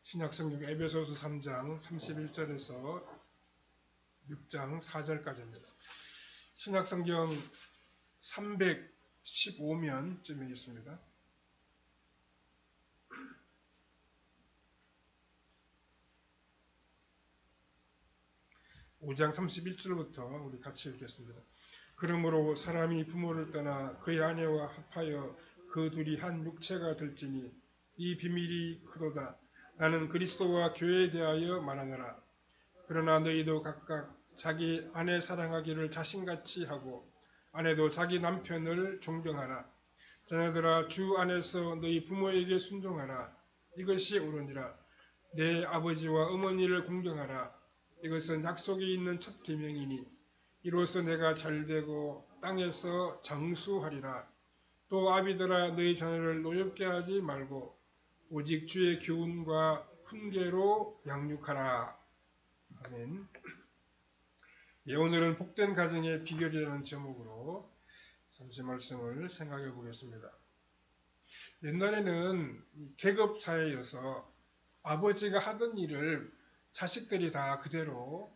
신약성경 에베소서 3장 31절에서 6장 4절까지입니다. 신약성경 315면쯤에 있습니다. 5장 31절부터 우리 같이 읽겠습니다. 그러므로 사람이 부모를 떠나 그의 아내와 합하여 그 둘이 한 육체가 될지니 이 비밀이 크도다. 나는 그리스도와 교회에 대하여 말하노라. 그러나 너희도 각각 자기 아내 사랑하기를 자신같이 하고 아내도 자기 남편을 존경하라. 자녀들아 주 안에서 너희 부모에게 순종하라. 이것이 옳으니라. 내 아버지와 어머니를 공경하라. 이것은 약속이 있는 첫 계명이니 이로써 내가 잘되고 땅에서 장수하리라. 또 아비들아 너희 자녀를 노엽게 하지 말고 오직 주의 교훈과 훈계로 양육하라. 아멘. 예, 오늘은 복된 가정의 비결이라는 제목으로 잠시 말씀을 생각해 보겠습니다. 옛날에는 계급 사회여서 아버지가 하던 일을 자식들이 다 그대로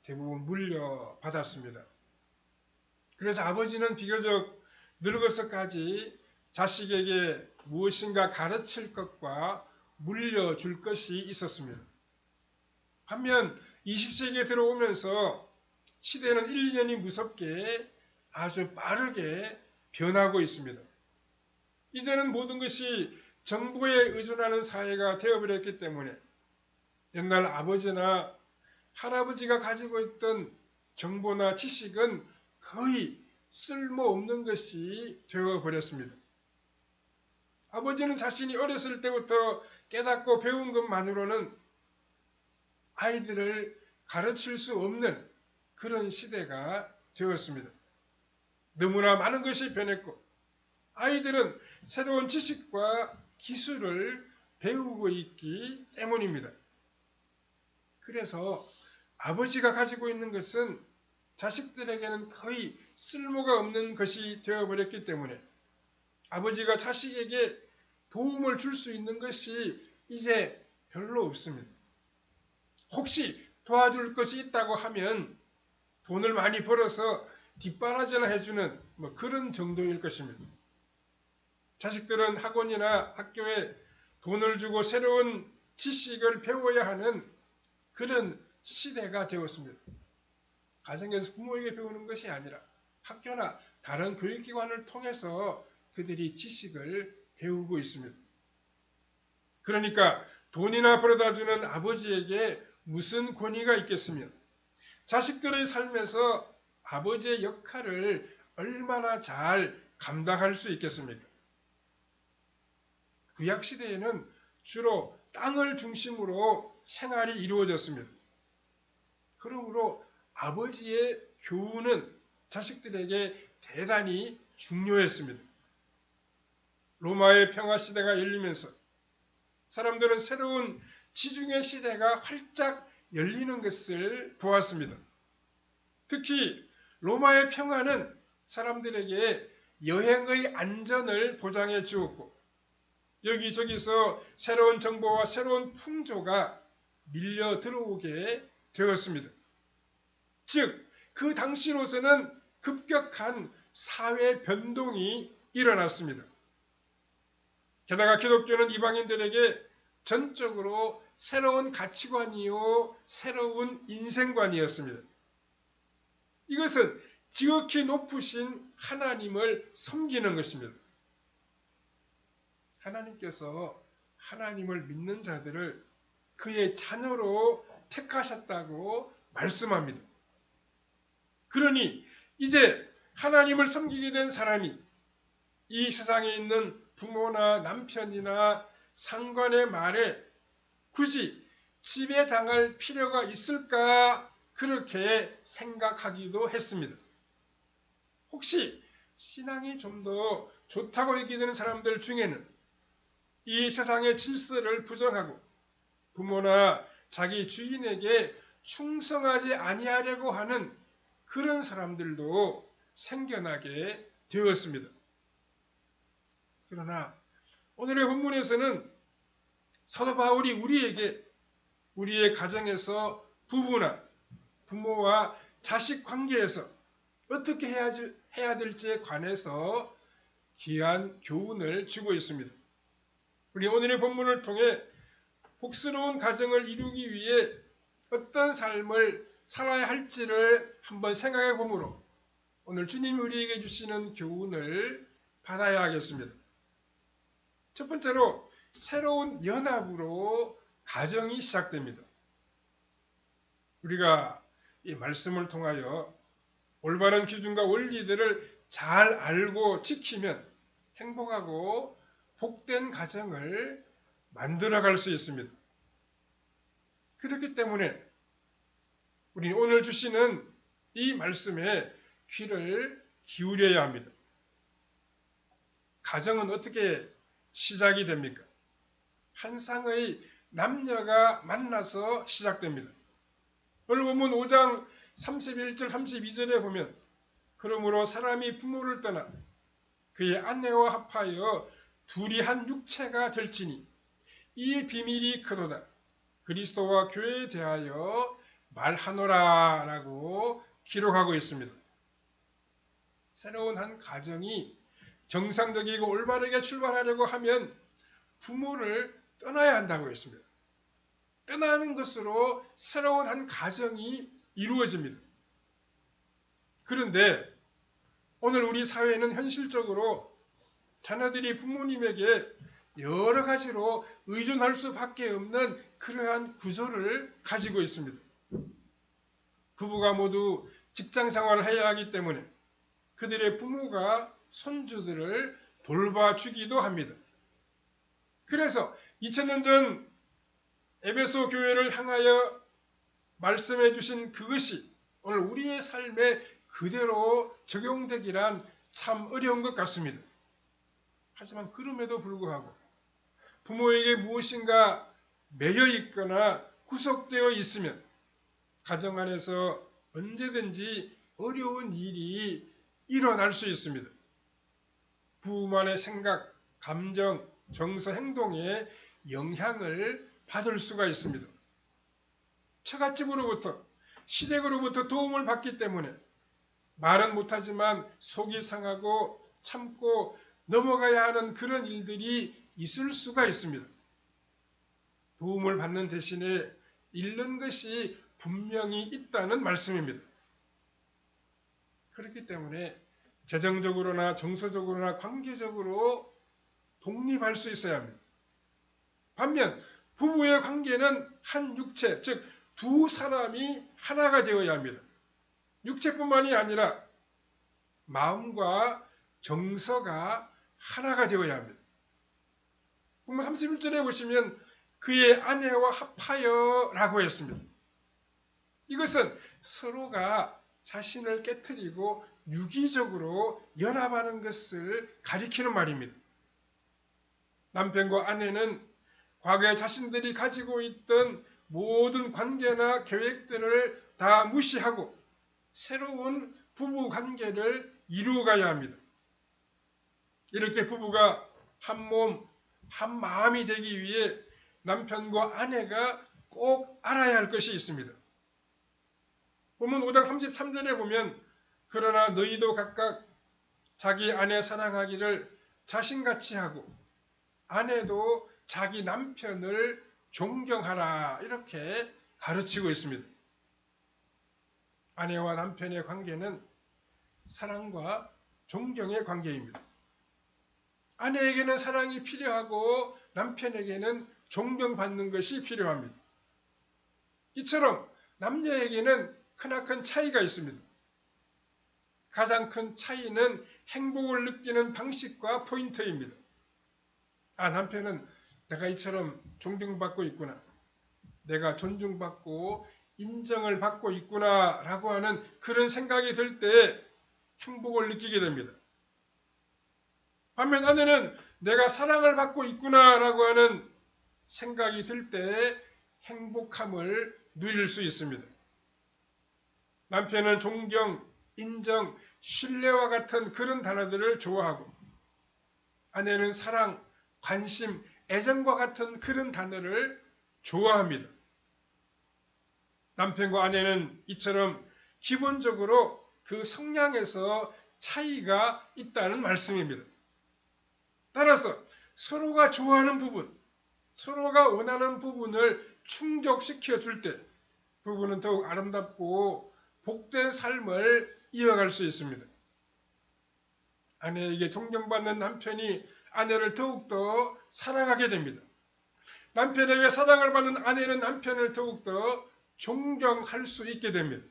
대부분 물려받았습니다. 그래서 아버지는 비교적 늙어서까지 자식에게 무엇인가 가르칠 것과 물려줄 것이 있었습니다. 반면 20세기에 들어오면서 시대는 1, 2년이 무섭게 아주 빠르게 변하고 있습니다. 이제는 모든 것이 정보에 의존하는 사회가 되어버렸기 때문에 옛날 아버지나 할아버지가 가지고 있던 정보나 지식은 거의 쓸모없는 것이 되어버렸습니다. 아버지는 자신이 어렸을 때부터 깨닫고 배운 것만으로는 아이들을 가르칠 수 없는 그런 시대가 되었습니다. 너무나 많은 것이 변했고 아이들은 새로운 지식과 기술을 배우고 있기 때문입니다. 그래서 아버지가 가지고 있는 것은 자식들에게는 거의 쓸모가 없는 것이 되어버렸기 때문에 아버지가 자식에게 도움을 줄 수 있는 것이 이제 별로 없습니다. 혹시 도와줄 것이 있다고 하면 돈을 많이 벌어서 뒷바라지나 해주는 그런 정도일 것입니다. 자식들은 학원이나 학교에 돈을 주고 새로운 지식을 배워야 하는 그런 시대가 되었습니다. 가정에서 부모에게 배우는 것이 아니라 학교나 다른 교육기관을 통해서 그들이 지식을 배우고 있습니다. 그러니까 돈이나 벌어다 주는 아버지에게 무슨 권위가 있겠으며 자식들의 삶에서 아버지의 역할을 얼마나 잘 감당할 수 있겠습니까? 구약시대에는 주로 땅을 중심으로 생활이 이루어졌습니다. 그러므로 아버지의 교훈은 자식들에게 대단히 중요했습니다. 로마의 평화시대가 열리면서 사람들은 새로운 지중해 시대가 활짝 열리는 것을 보았습니다. 특히 로마의 평화는 사람들에게 여행의 안전을 보장해 주었고 여기저기서 새로운 정보와 새로운 풍조가 밀려 들어오게 되었습니다. 즉, 그 당시로서는 급격한 사회 변동이 일어났습니다. 게다가 기독교는 이방인들에게 전적으로 새로운 가치관이요, 새로운 인생관이었습니다. 이것은 지극히 높으신 하나님을 섬기는 것입니다. 하나님께서 하나님을 믿는 자들을 그의 자녀로 택하셨다고 말씀합니다. 그러니 이제 하나님을 섬기게 된 사람이 이 세상에 있는 부모나 남편이나 상관의 말에 굳이 지배당할 필요가 있을까 그렇게 생각하기도 했습니다. 혹시 신앙이 좀 더 좋다고 여기는 사람들 중에는 이 세상의 질서를 부정하고 부모나 자기 주인에게 충성하지 아니하려고 하는 그런 사람들도 생겨나게 되었습니다. 그러나 오늘의 본문에서는 사도 바울이 우리의 가정에서 부부나 부모와 자식 관계에서 어떻게 해야 될지에 관해서 귀한 교훈을 주고 있습니다. 우리 오늘의 본문을 통해 복스러운 가정을 이루기 위해 어떤 삶을 살아야 할지를 한번 생각해 보므로 오늘 주님이 우리에게 주시는 교훈을 받아야 하겠습니다. 첫 번째로 새로운 연합으로 가정이 시작됩니다. 우리가 이 말씀을 통하여 올바른 기준과 원리들을 잘 알고 지키면 행복하고 복된 가정을 만들어갈 수 있습니다. 그렇기 때문에 우리 오늘 주시는 이 말씀에 귀를 기울여야 합니다. 가정은 어떻게 시작이 됩니까? 한 쌍의 남녀가 만나서 시작됩니다. 오늘 본문 5장 31절 32절에 보면 그러므로 사람이 부모를 떠나 그의 아내와 합하여 둘이 한 육체가 될지니 이 비밀이 크도다. 그리스도와 교회에 대하여 말하노라 라고 기록하고 있습니다. 새로운 한 가정이 정상적이고 올바르게 출발하려고 하면 부모를 떠나야 한다고 했습니다. 떠나는 것으로 새로운 한 가정이 이루어집니다. 그런데 오늘 우리 사회는 현실적으로 자녀들이 부모님에게 여러 가지로 의존할 수밖에 없는 그러한 구조를 가지고 있습니다. 부부가 모두 직장 생활을 해야 하기 때문에 그들의 부모가 손주들을 돌봐주기도 합니다. 그래서 2000년 전 에베소 교회를 향하여 말씀해 주신 그것이 오늘 우리의 삶에 그대로 적용되기란 참 어려운 것 같습니다. 하지만 그럼에도 불구하고 부모에게 무엇인가 매여 있거나 구속되어 있으면 가정 안에서 언제든지 어려운 일이 일어날 수 있습니다. 부부만의 생각, 감정, 정서, 행동에 영향을 받을 수가 있습니다. 처갓집으로부터, 시댁으로부터 도움을 받기 때문에 말은 못하지만 속이 상하고 참고 넘어가야 하는 그런 일들이 있을 수가 있습니다. 도움을 받는 대신에 잃는 것이 분명히 있다는 말씀입니다. 그렇기 때문에 재정적으로나 정서적으로나 관계적으로 독립할 수 있어야 합니다. 반면 부부의 관계는 한 육체, 즉 두 사람이 하나가 되어야 합니다. 육체뿐만이 아니라 마음과 정서가 하나가 되어야 합니다. 본문 31절에 보시면 그의 아내와 합하여 라고 했습니다. 이것은 서로가 자신을 깨트리고 유기적으로 연합하는 것을 가리키는 말입니다. 남편과 아내는 과거에 자신들이 가지고 있던 모든 관계나 계획들을 다 무시하고 새로운 부부 관계를 이루어가야 합니다. 이렇게 부부가 한 몸, 한 마음이 되기 위해 남편과 아내가 꼭 알아야 할 것이 있습니다. 본문 5장 33절에 보면 그러나 너희도 각각 자기 아내 사랑하기를 자신같이 하고 아내도 자기 남편을 존경하라 이렇게 가르치고 있습니다. 아내와 남편의 관계는 사랑과 존경의 관계입니다. 아내에게는 사랑이 필요하고 남편에게는 존경받는 것이 필요합니다. 이처럼 남녀에게는 크나큰 차이가 있습니다. 가장 큰 차이는 행복을 느끼는 방식과 포인트입니다. 아, 남편은 내가 이처럼 존경받고 있구나. 내가 존중받고 인정을 받고 있구나 라고 하는 그런 생각이 들 때 행복을 느끼게 됩니다. 반면 아내는 내가 사랑을 받고 있구나 라고 하는 생각이 들 때 행복함을 누릴 수 있습니다. 남편은 존경, 인정, 신뢰와 같은 그런 단어들을 좋아하고 아내는 사랑, 관심, 애정과 같은 그런 단어를 좋아합니다. 남편과 아내는 이처럼 기본적으로 그 성향에서 차이가 있다는 말씀입니다. 따라서 서로가 좋아하는 부분, 서로가 원하는 부분을 충족시켜 줄 때 부부는 더욱 아름답고 복된 삶을 이어갈 수 있습니다. 아내에게 존경받는 남편이 아내를 더욱더 사랑하게 됩니다. 남편에게 사랑을 받는 아내는 남편을 더욱더 존경할 수 있게 됩니다.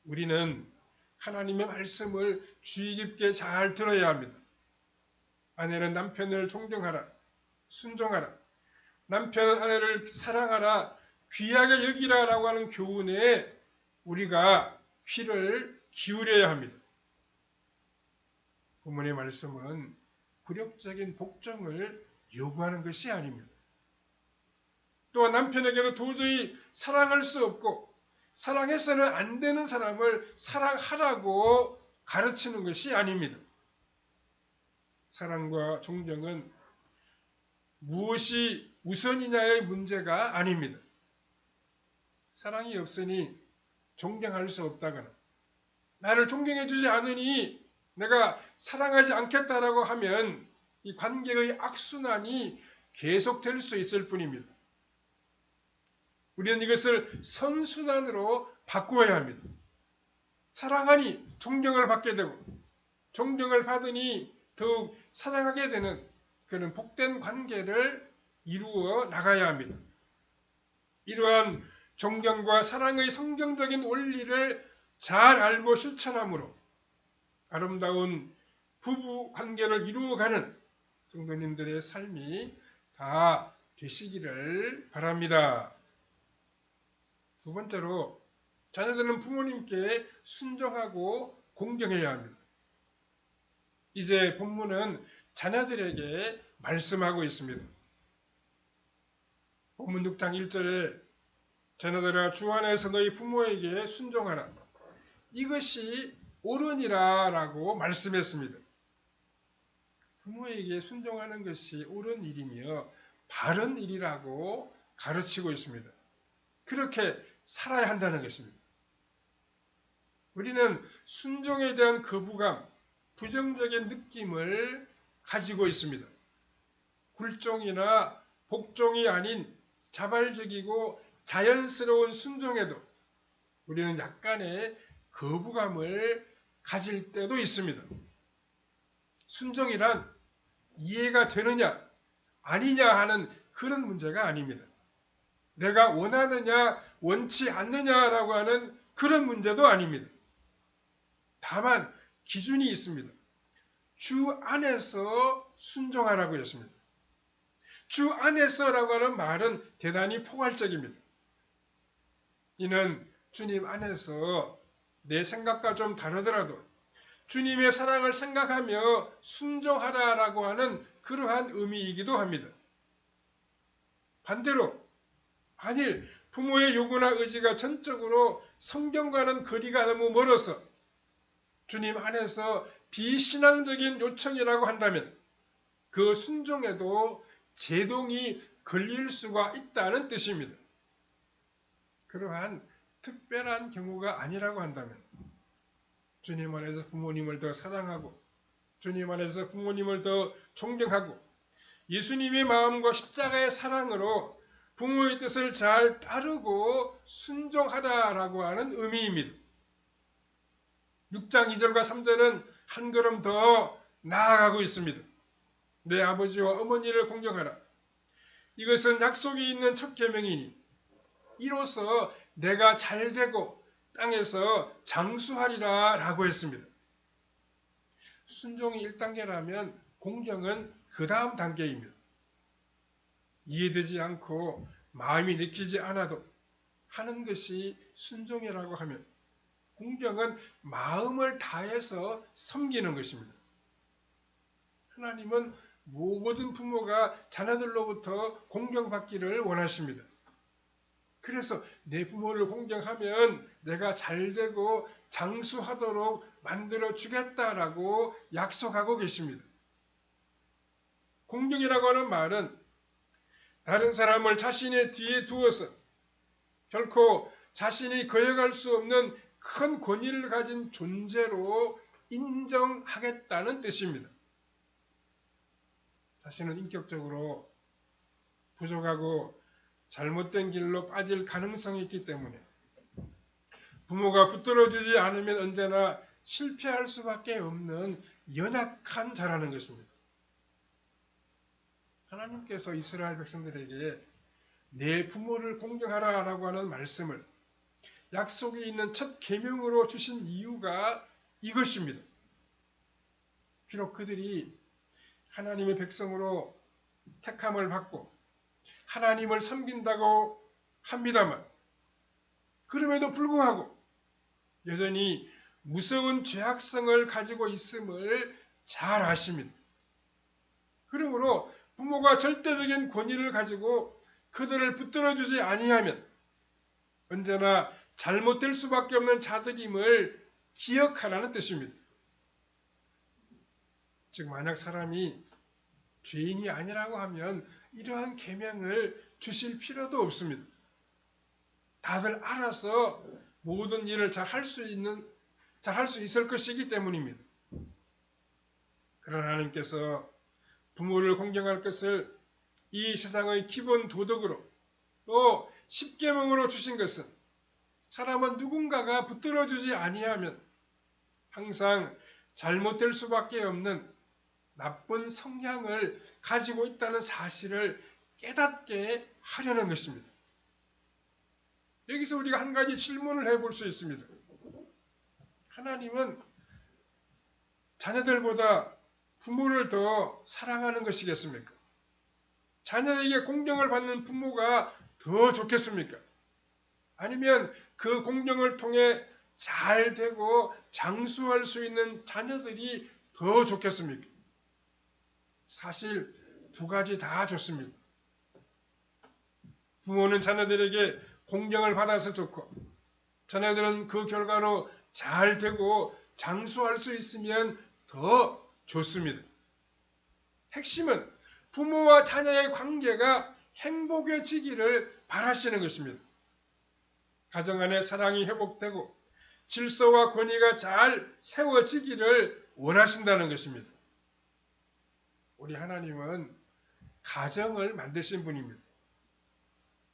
우리는 하나님의 말씀을 주의 깊게 잘 들어야 합니다. 아내는 남편을 존경하라, 순종하라. 남편은 아내를 사랑하라, 귀하게 여기라라고 하는 교훈에 우리가 귀를 기울여야 합니다. 본문의 말씀은 굴욕적인 복종을 요구하는 것이 아닙니다. 또한 남편에게도 도저히 사랑할 수 없고 사랑해서는 안 되는 사람을 사랑하라고 가르치는 것이 아닙니다. 사랑과 존경은 무엇이 우선이냐의 문제가 아닙니다. 사랑이 없으니 존경할 수 없다거나 나를 존경해 주지 않으니 내가 사랑하지 않겠다라고 하면 이 관계의 악순환이 계속될 수 있을 뿐입니다. 우리는 이것을 선순환으로 바꾸어야 합니다. 사랑하니 존경을 받게 되고 존경을 받으니 더욱 사랑하게 되는 그런 복된 관계를 이루어 나가야 합니다. 이러한 존경과 사랑의 성경적인 원리를 잘 알고 실천함으로 아름다운 부부 관계를 이루어가는 성도님들의 삶이 다 되시기를 바랍니다. 두 번째로 자녀들은 부모님께 순종하고 공경해야 합니다. 이제 본문은 자녀들에게 말씀하고 있습니다. 본문 6장 1절에 자녀들아 주 안에서 너희 부모에게 순종하라. 이것이 옳으니라 라고 말씀했습니다. 부모에게 순종하는 것이 옳은 일이며 바른 일이라고 가르치고 있습니다. 그렇게 살아야 한다는 것입니다. 우리는 순종에 대한 거부감, 부정적인 느낌을 가지고 있습니다. 굴종이나 복종이 아닌 자발적이고 자연스러운 순종에도 우리는 약간의 거부감을 가질 때도 있습니다. 순종이란 이해가 되느냐 아니냐 하는 그런 문제가 아닙니다. 내가 원하느냐 원치 않느냐라고 하는 그런 문제도 아닙니다. 다만 기준이 있습니다. 주 안에서 순종하라고 했습니다. 주 안에서라고 하는 말은 대단히 포괄적입니다. 이는 주님 안에서 내 생각과 좀 다르더라도 주님의 사랑을 생각하며 순종하라라고 하는 그러한 의미이기도 합니다. 반대로 만일 부모의 요구나 의지가 전적으로 성경과는 거리가 너무 멀어서 주님 안에서 비신앙적인 요청이라고 한다면 그 순종에도 제동이 걸릴 수가 있다는 뜻입니다. 그러한 특별한 경우가 아니라고 한다면 주님 안에서 부모님을 더 사랑하고 주님 안에서 부모님을 더 존경하고 예수님의 마음과 십자가의 사랑으로 부모의 뜻을 잘 따르고 순종하라라고 하는 의미입니다. 6장 2절과 3절은 한 걸음 더 나아가고 있습니다. 내 아버지와 어머니를 공경하라. 이것은 약속이 있는 첫 계명이니 이로써 내가 잘되고 땅에서 장수하리라 라고 했습니다. 순종이 1단계라면 공경은 그 다음 단계입니다. 이해되지 않고 마음이 내키지 않아도 하는 것이 순종이라고 하면 공경은 마음을 다해서 섬기는 것입니다. 하나님은 모든 부모가 자녀들로부터 공경받기를 원하십니다. 그래서 내 부모를 공경하면 내가 잘되고 장수하도록 만들어 주겠다라고 약속하고 계십니다. 공경이라고 하는 말은 다른 사람을 자신의 뒤에 두어서 결코 자신이 거역할 수 없는 큰 권위를 가진 존재로 인정하겠다는 뜻입니다. 자신은 인격적으로 부족하고 잘못된 길로 빠질 가능성이 있기 때문에 부모가 붙들어주지 않으면 언제나 실패할 수밖에 없는 연약한 자라는 것입니다. 하나님께서 이스라엘 백성들에게 내 부모를 공경하라라고 하는 말씀을 약속이 있는 첫 계명으로 주신 이유가 이것입니다. 비록 그들이 하나님의 백성으로 택함을 받고 하나님을 섬긴다고 합니다만 그럼에도 불구하고 여전히 무서운 죄악성을 가지고 있음을 잘 아십니다. 그러므로 부모가 절대적인 권위를 가지고 그들을 붙들어주지 아니하면 언제나 잘못될 수밖에 없는 자들임을 기억하라는 뜻입니다. 즉 만약 사람이 죄인이 아니라고 하면 이러한 계명을 주실 필요도 없습니다. 다들 알아서 모든 일을 잘 할 수 있을 것이기 때문입니다. 그러나 하나님께서 부모를 공경할 것을 이 세상의 기본 도덕으로 또 십계명으로 주신 것은 사람은 누군가가 붙들어주지 아니하면 항상 잘못될 수밖에 없는 나쁜 성향을 가지고 있다는 사실을 깨닫게 하려는 것입니다. 여기서 우리가 한 가지 질문을 해볼 수 있습니다. 하나님은 자녀들보다 부모를 더 사랑하는 것이겠습니까? 자녀에게 공경을 받는 부모가 더 좋겠습니까? 아니면 그 공경을 통해 잘 되고 장수할 수 있는 자녀들이 더 좋겠습니까? 사실 두 가지 다 좋습니다. 부모는 자녀들에게 공경을 받아서 좋고 자녀들은 그 결과로 잘 되고 장수할 수 있으면 더 좋습니다. 핵심은 부모와 자녀의 관계가 행복해지기를 바라시는 것입니다. 가정 안에 사랑이 회복되고 질서와 권위가 잘 세워지기를 원하신다는 것입니다. 우리 하나님은 가정을 만드신 분입니다.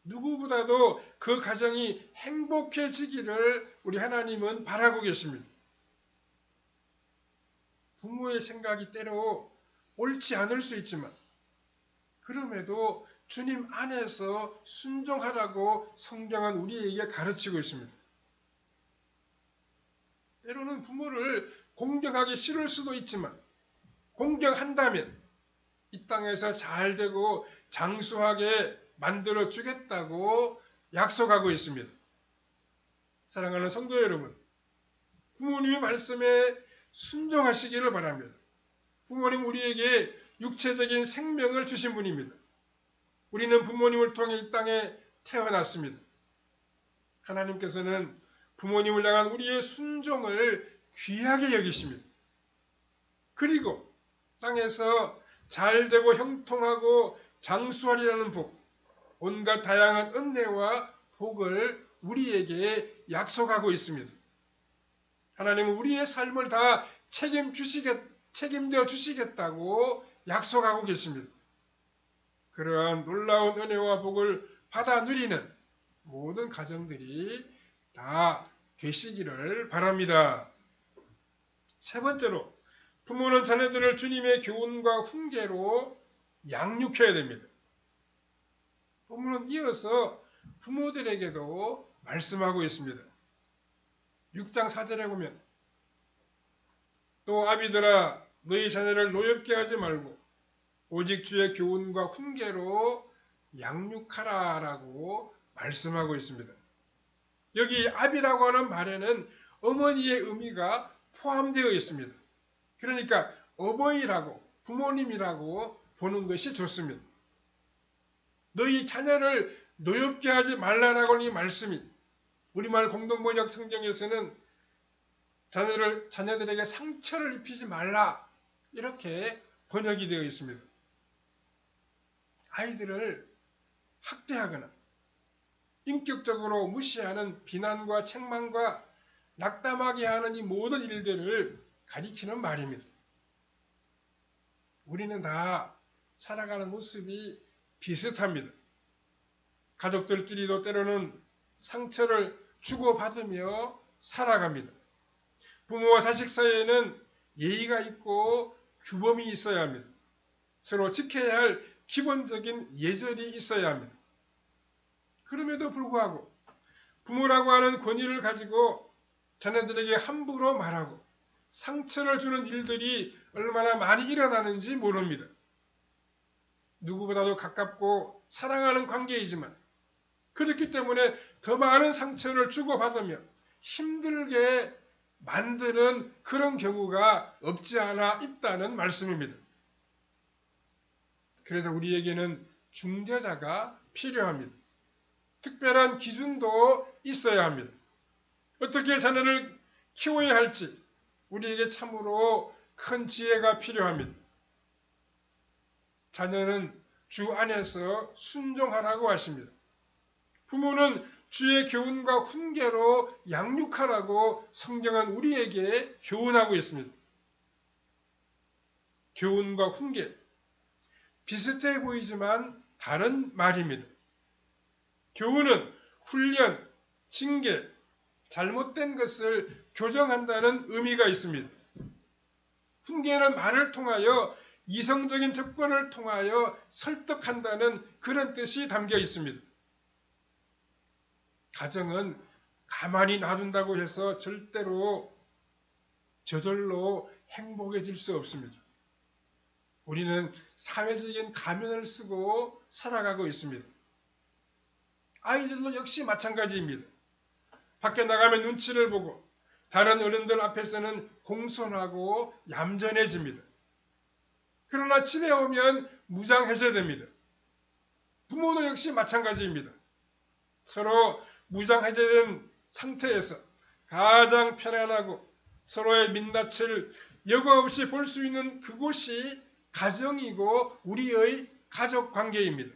누구보다도 그 가정이 행복해지기를 우리 하나님은 바라고 계십니다. 부모의 생각이 때로 옳지 않을 수 있지만 그럼에도 주님 안에서 순종하라고 성경은 우리에게 가르치고 있습니다. 때로는 부모를 공경하기 싫을 수도 있지만 공경한다면 이 땅에서 잘 되고 장수하게 만들어 주겠다고 약속하고 있습니다. 사랑하는 성도 여러분, 부모님의 말씀에 순종하시기를 바랍니다. 부모님 우리에게 육체적인 생명을 주신 분입니다. 우리는 부모님을 통해 이 땅에 태어났습니다. 하나님께서는 부모님을 향한 우리의 순종을 귀하게 여기십니다. 그리고 땅에서 잘되고 형통하고 장수하리라는 복, 온갖 다양한 은혜와 복을 우리에게 약속하고 있습니다. 하나님은 우리의 삶을 다 책임져 주시겠다고 약속하고 계십니다. 그러한 놀라운 은혜와 복을 받아 누리는 모든 가정들이 다 되시기를 바랍니다. 세 번째로 부모는 자녀들을 주님의 교훈과 훈계로 양육해야 됩니다. 부모는 이어서 부모들에게도 말씀하고 있습니다. 6장 4절에 보면 또 아비들아 너희 자녀를 노엽게 하지 말고 오직 주의 교훈과 훈계로 양육하라 라고 말씀하고 있습니다. 여기 아비라고 하는 말에는 어머니의 의미가 포함되어 있습니다. 그러니까 어버이라고 부모님이라고 보는 것이 좋습니다. 너희 자녀를 노엽게 하지 말라라고 하는 이 말씀이 우리말 공동번역 성경에서는 자녀들에게 상처를 입히지 말라 이렇게 번역이 되어 있습니다. 아이들을 학대하거나 인격적으로 무시하는 비난과 책망과 낙담하게 하는 이 모든 일들을 가리키는 말입니다. 우리는 다 살아가는 모습이 비슷합니다. 가족들끼리도 때로는 상처를 주고받으며 살아갑니다. 부모와 자식 사이에는 예의가 있고 규범이 있어야 합니다. 서로 지켜야 할 기본적인 예절이 있어야 합니다. 그럼에도 불구하고 부모라고 하는 권위를 가지고 자녀들에게 함부로 말하고 상처를 주는 일들이 얼마나 많이 일어나는지 모릅니다. 누구보다도 가깝고 사랑하는 관계이지만 그렇기 때문에 더 많은 상처를 주고받으며 힘들게 만드는 그런 경우가 없지 않아 있다는 말씀입니다. 그래서 우리에게는 중재자가 필요합니다. 특별한 기준도 있어야 합니다. 어떻게 자녀를 키워야 할지 우리에게 참으로 큰 지혜가 필요합니다. 자녀는 주 안에서 순종하라고 하십니다. 부모는 주의 교훈과 훈계로 양육하라고 성경은 우리에게 교훈하고 있습니다. 교훈과 훈계, 비슷해 보이지만 다른 말입니다. 교훈은 훈련, 징계, 잘못된 것을 교정한다는 의미가 있습니다. 훈계는 말을 통하여 이성적인 접근을 통하여 설득한다는 그런 뜻이 담겨 있습니다. 가정은 가만히 놔둔다고 해서 절대로 저절로 행복해질 수 없습니다. 우리는 사회적인 가면을 쓰고 살아가고 있습니다. 아이들도 역시 마찬가지입니다. 밖에 나가면 눈치를 보고 다른 어른들 앞에서는 공손하고 얌전해집니다. 그러나 집에 오면 무장해제됩니다. 부모도 역시 마찬가지입니다. 서로 무장해제된 상태에서 가장 편안하고 서로의 민낯을 여과 없이 볼 수 있는 그곳이 가정이고 우리의 가족관계입니다.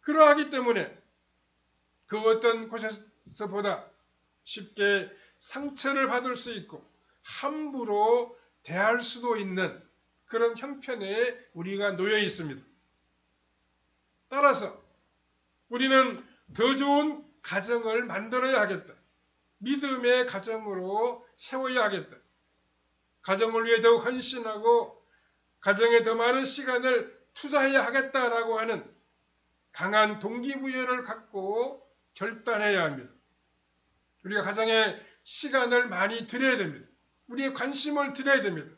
그러하기 때문에 그 어떤 곳에서보다 쉽게 상처를 받을 수 있고 함부로 대할 수도 있는 그런 형편에 우리가 놓여 있습니다. 따라서 우리는 더 좋은 가정을 만들어야 하겠다. 믿음의 가정으로 세워야 하겠다. 가정을 위해 더욱 헌신하고 가정에 더 많은 시간을 투자해야 하겠다라고 하는 강한 동기부여를 갖고 결단해야 합니다. 우리가 가정에 시간을 많이 들여야 됩니다. 우리의 관심을 드려야 됩니다.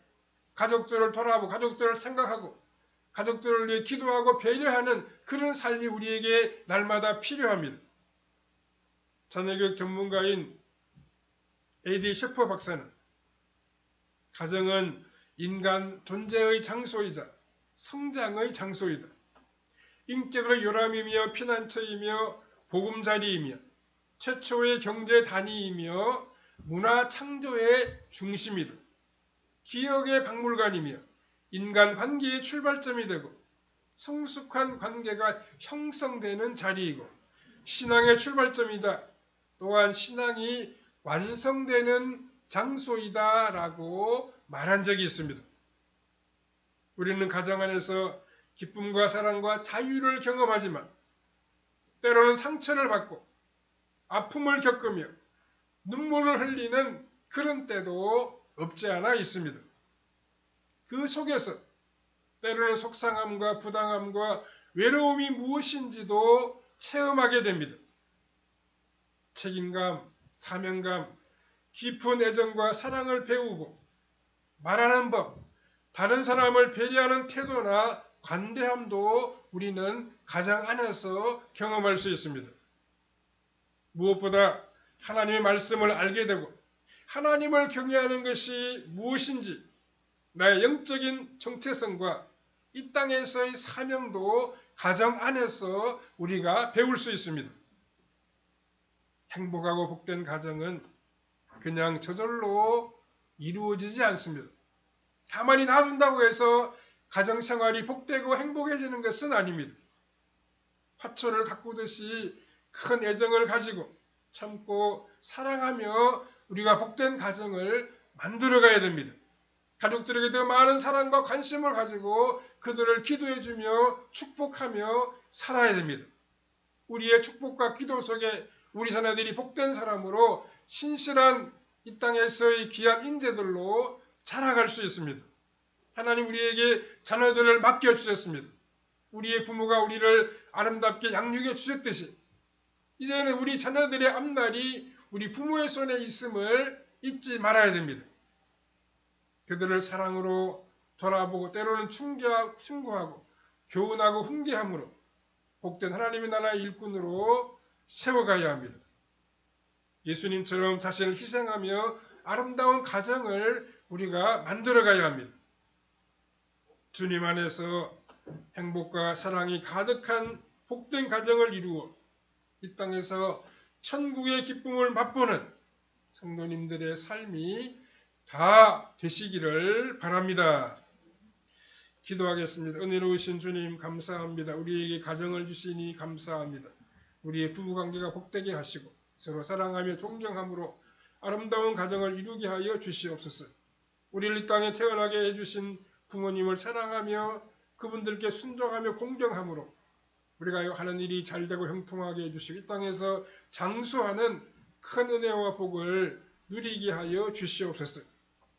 가족들을 돌아보고 가족들을 생각하고 가족들을 위해 기도하고 배려하는 그런 삶이 우리에게 날마다 필요합니다. 자녀교육 전문가인 A.D. 셰퍼 박사는 가정은 인간 존재의 장소이자 성장의 장소이다. 인격의 요람이며 피난처이며 보금자리이며 최초의 경제 단위이며 문화 창조의 중심이다. 기억의 박물관이며 인간 관계의 출발점이 되고 성숙한 관계가 형성되는 자리이고 신앙의 출발점이자 또한 신앙이 완성되는 장소이다라고 말한 적이 있습니다. 우리는 가정 안에서 기쁨과 사랑과 자유를 경험하지만 때로는 상처를 받고 아픔을 겪으며 눈물을 흘리는 그런 때도 없지 않아 있습니다. 그 속에서 때로는 속상함과 부당함과 외로움이 무엇인지도 체험하게 됩니다. 책임감, 사명감, 깊은 애정과 사랑을 배우고 말하는 법, 다른 사람을 배려하는 태도나 관대함도 우리는 가정 안에서 경험할 수 있습니다. 무엇보다 하나님의 말씀을 알게 되고 하나님을 경외하는 것이 무엇인지 나의 영적인 정체성과 이 땅에서의 사명도 가정 안에서 우리가 배울 수 있습니다. 행복하고 복된 가정은 그냥 저절로 이루어지지 않습니다. 가만히 놔둔다고 해서 가정생활이 복되고 행복해지는 것은 아닙니다. 화초를 가꾸듯이 큰 애정을 가지고 참고 사랑하며 우리가 복된 가정을 만들어가야 됩니다. 가족들에게 더 많은 사랑과 관심을 가지고 그들을 기도해주며 축복하며 살아야 됩니다. 우리의 축복과 기도 속에 우리 자녀들이 복된 사람으로 신실한 이 땅에서의 귀한 인재들로 자라갈 수 있습니다. 하나님 우리에게 자녀들을 맡겨주셨습니다. 우리의 부모가 우리를 아름답게 양육해 주셨듯이 이제는 우리 자녀들의 앞날이 우리 부모의 손에 있음을 잊지 말아야 됩니다. 그들을 사랑으로 돌아보고 때로는 충고하고 교훈하고 훈계함으로 복된 하나님의 나라의 일꾼으로 세워가야 합니다. 예수님처럼 자신을 희생하며 아름다운 가정을 우리가 만들어가야 합니다. 주님 안에서 행복과 사랑이 가득한 복된 가정을 이루어 이 땅에서 천국의 기쁨을 맛보는 성도님들의 삶이 다 되시기를 바랍니다. 기도하겠습니다. 은혜로우신 주님 감사합니다. 우리에게 가정을 주시니 감사합니다. 우리의 부부관계가 복되게 하시고 서로 사랑하며 존경함으로 아름다운 가정을 이루게 하여 주시옵소서. 우리를 이 땅에 태어나게 해주신 부모님을 사랑하며 그분들께 순종하며 공경함으로 우리가 하는 일이 잘되고 형통하게 해주시고 이 땅에서 장수하는 큰 은혜와 복을 누리게 하여 주시옵소서.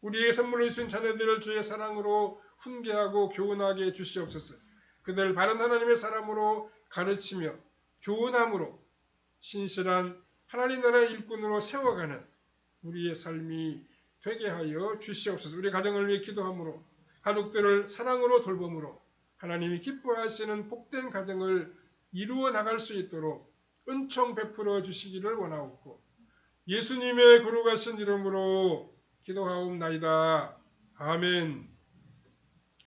우리의 선물을 주신 자녀들을 주의 사랑으로 훈계하고 교훈하게 해주시옵소서. 그들 바른 하나님의 사람으로 가르치며 교훈함으로 신실한 하나님 나라의 일꾼으로 세워가는 우리의 삶이 되게 하여 주시옵소서. 우리 가정을 위해 기도함으로 가족들을 사랑으로 돌봄으로 하나님이 기뻐하시는 복된 가정을 이루어 나갈 수 있도록 은총 베풀어 주시기를 원하옵고 예수님의 거룩하신 이름으로 기도하옵나이다. 아멘.